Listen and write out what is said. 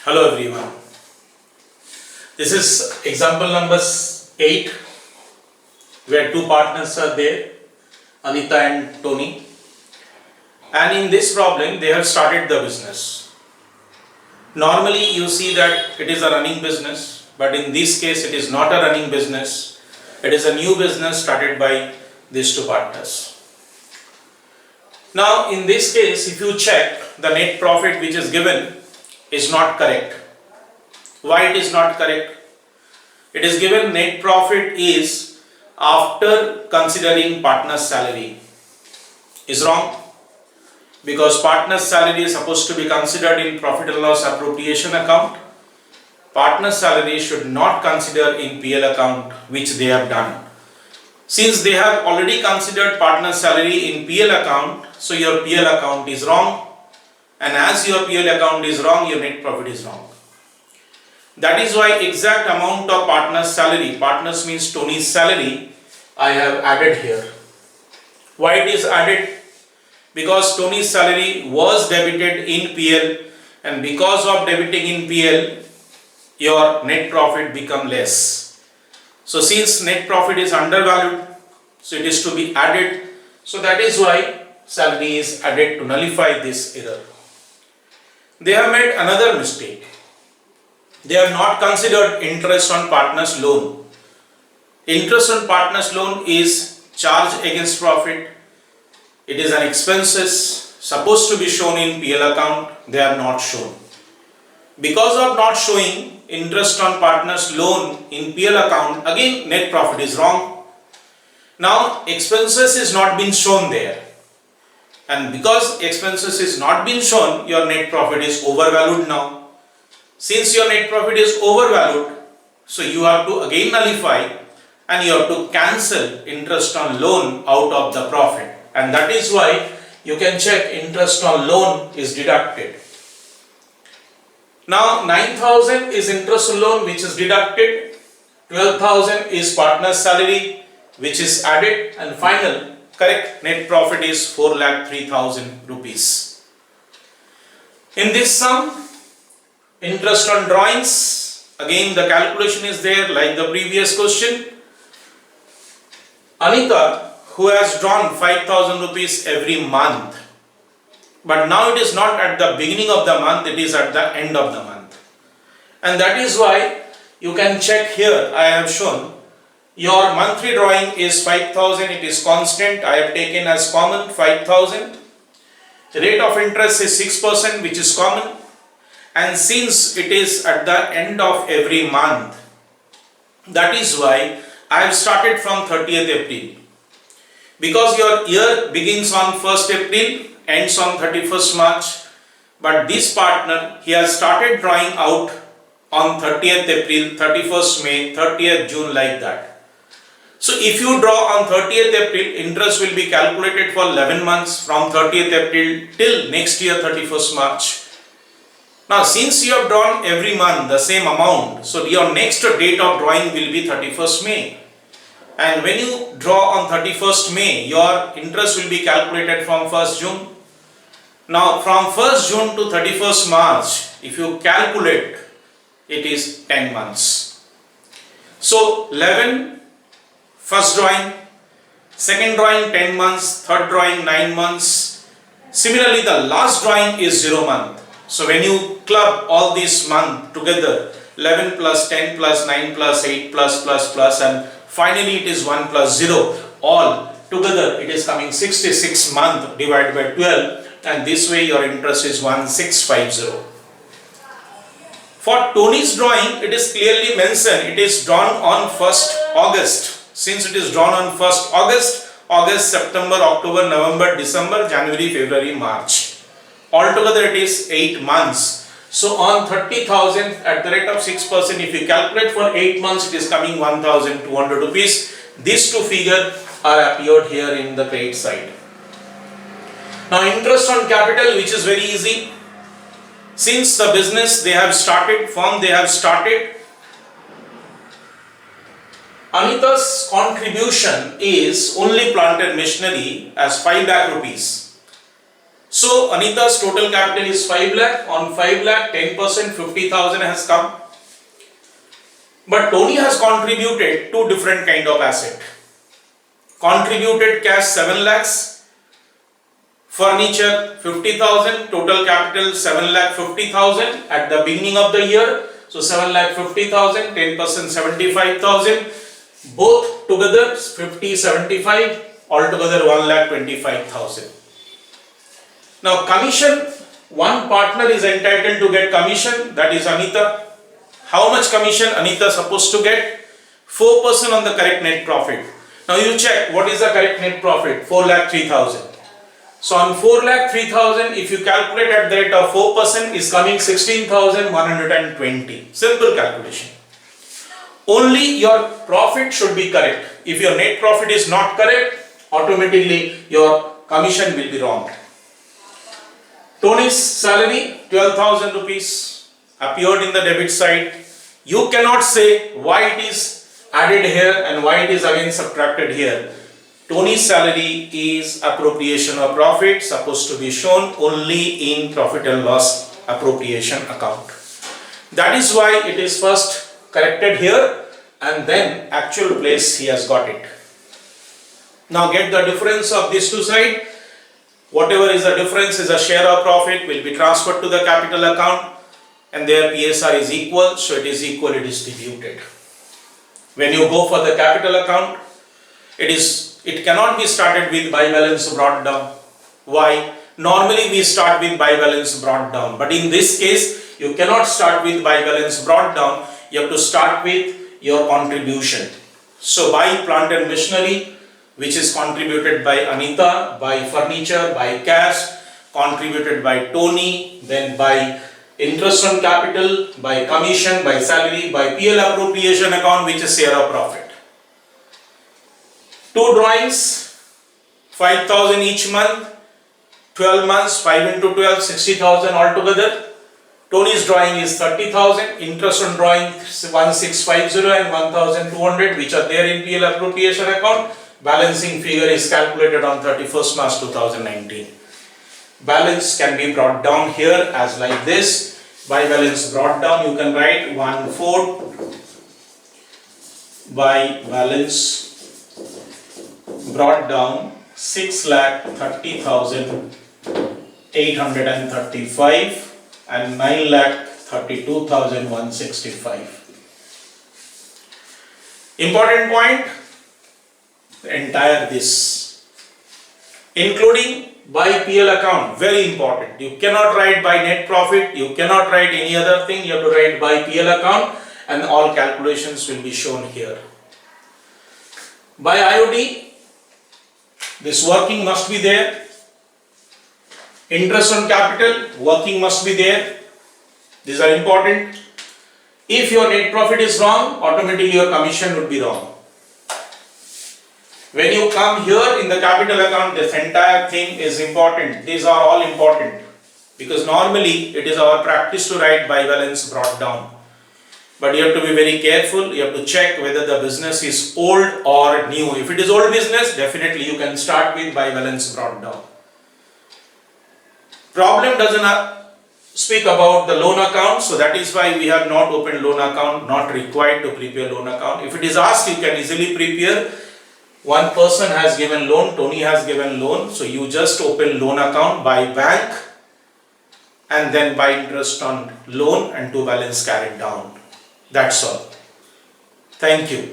Hello everyone. This is example number 8 where two partners are there, Anita and Tony. And in this problem they have started the business. Normally you see that it is a running business, but in this case it is not a running business. It is a new business started by these two partners. Now in this case, if you check, the net profit which is given is not correct. Why it is not correct? It is given net profit is after considering partner's salary. Is wrong, because partner's salary is supposed to be considered in profit and loss appropriation account. Partner's salary should not consider in PL account, which they have done. Since they have already considered partner's salary in PL account, so your PL account is wrong, and as your PL account is wrong, your net profit is wrong. That is why exact amount of partner's salary, partners means Tony's salary, I have added here. Why it is added? Because Tony's salary was debited in PL, and because of debiting in PL, your net profit become less. So since net profit is undervalued, so it is to be added. So that is why salary is added to nullify this error. They have made another mistake. They have not considered interest on partner's loan. Interest on partner's loan is charge against profit. It is an expenses supposed to be shown in PL account. They have not shown. Because of not showing interest on partner's loan in PL account, again net profit is wrong. Now expenses is not been shown there. And because expenses is not been shown, your net profit is overvalued now. Since your net profit is overvalued, so you have to again nullify and you have to cancel interest on loan out of the profit. And that is why you can check interest on loan is deducted. Now 9,000 is interest on loan which is deducted, 12,000 is partner's salary which is added, and final correct net profit is 4,03,000 rupees. In this sum, interest on drawings, again the calculation is there like the previous question. Anita, who has drawn 5,000 rupees every month, but now it is not at the beginning of the month, it is at the end of the month. And that is why you can check here, I have shown your monthly drawing is 5,000, it is constant, I have taken as common 5,000. Rate of interest is 6%, which is common. And since it is at the end of every month, that is why I have started from 30th April. Because your year begins on 1st April, ends on 31st March. But this partner, he has started drawing out on 30th April, 31st May, 30th June, like that. So if you draw on 30th April, interest will be calculated for 11 months from 30th April till next year 31st March. Now since you have drawn every month the same amount, so your next date of drawing will be 31st May. And when you draw on 31st May, your interest will be calculated from 1st June. Now from 1st June to 31st March, if you calculate, it is 10 months. So 11, first drawing, second drawing 10 months, third drawing 9 months. Similarly, the last drawing is 0 month. So when you club all these months together, 11 plus 10 plus 9 plus 8 plus and finally it is 1 plus 0, all together it is coming 66 month divided by 12, and this way your interest is 1650. For Tony's drawing, it is clearly mentioned it is drawn on 1st August. Since it is drawn on 1st August, September, October, November, December, January, February, March. Altogether it is 8 months. So on 30,000 at the rate of 6%, if you calculate for 8 months, it is coming 1,200 rupees. These two figures are appeared here in the credit side. Now interest on capital, which is very easy. Since the business they have started, firm they have started, Anita's contribution is only plant and machinery as 5 lakh rupees. So Anita's total capital is 5 lakh. On 5 lakh, 10%, 50,000 has come. But Tony has contributed two different kind of asset. Contributed cash 7 lakhs, furniture 50,000, total capital 7 lakh 50,000 at the beginning of the year. So 7 lakh 50,000, 10% 75,000, both together 50, 75, altogether 1 lakh 25,000. Now commission, one partner is entitled to get commission, that is Anita. How much commission Anita is supposed to get? 4% on the correct net profit. Now you check what is the correct net profit, 4 lakh 3,000. So on 4 lakh 3,000, if you calculate at the rate of 4% is coming 16,120. Simple calculation. Only your profit should be correct. If your net profit is not correct, automatically your commission will be wrong. Tony's salary 12,000 rupees appeared in the debit side. You cannot say why it is added here and why it is again subtracted here. Tony's salary is appropriation of profit, supposed to be shown only in profit and loss appropriation account. That is why it is first corrected here and then actual place he has got it. Now get the difference of these two sides. Whatever is the difference is a share of profit will be transferred to the capital account and their PSR is equal, so it is equally distributed. When you go for the capital account, it cannot be started with by balance brought down. Why? Normally we start with by balance brought down, but in this case you cannot start with by balance brought down. You have to start with your contribution. So by plant and machinery, which is contributed by Anita, by furniture, by cash, contributed by Tony, then by interest on capital, by commission, by salary, by PL appropriation account, which is share of profit. Two drawings, 5,000 each month, 12 months, 5 into 12, 60,000 altogether. Tony's drawing is 30,000, interest on drawing 1650 and 1,200, which are there in PL appropriation account. Balancing figure is calculated on 31st March 2019. Balance can be brought down here as like this. By balance brought down, you can write 1/4 by balance brought down 6,30,835 and 9,32,165. Important point. The entire this, including by PL account, very important. You cannot write by net profit, you cannot write any other thing, you have to write by PL account and all calculations will be shown here. By IOD, this working must be there. Interest on capital, working must be there. These are important. If your net profit is wrong, automatically your commission would be wrong. When you come here in the capital account, this entire thing is important. These are all important because normally it is our practice to write by balance brought down. But you have to be very careful. You have to check whether the business is old or new. If it is old business, definitely you can start with by balance brought down. Problem doesn't speak about the loan account, so that is why we have not opened loan account, not required to prepare loan account. If it is asked, you can easily prepare. One person has given loan, Tony has given loan, so you just open loan account by bank and then by interest on loan and to balance carried down. That's all. Thank you.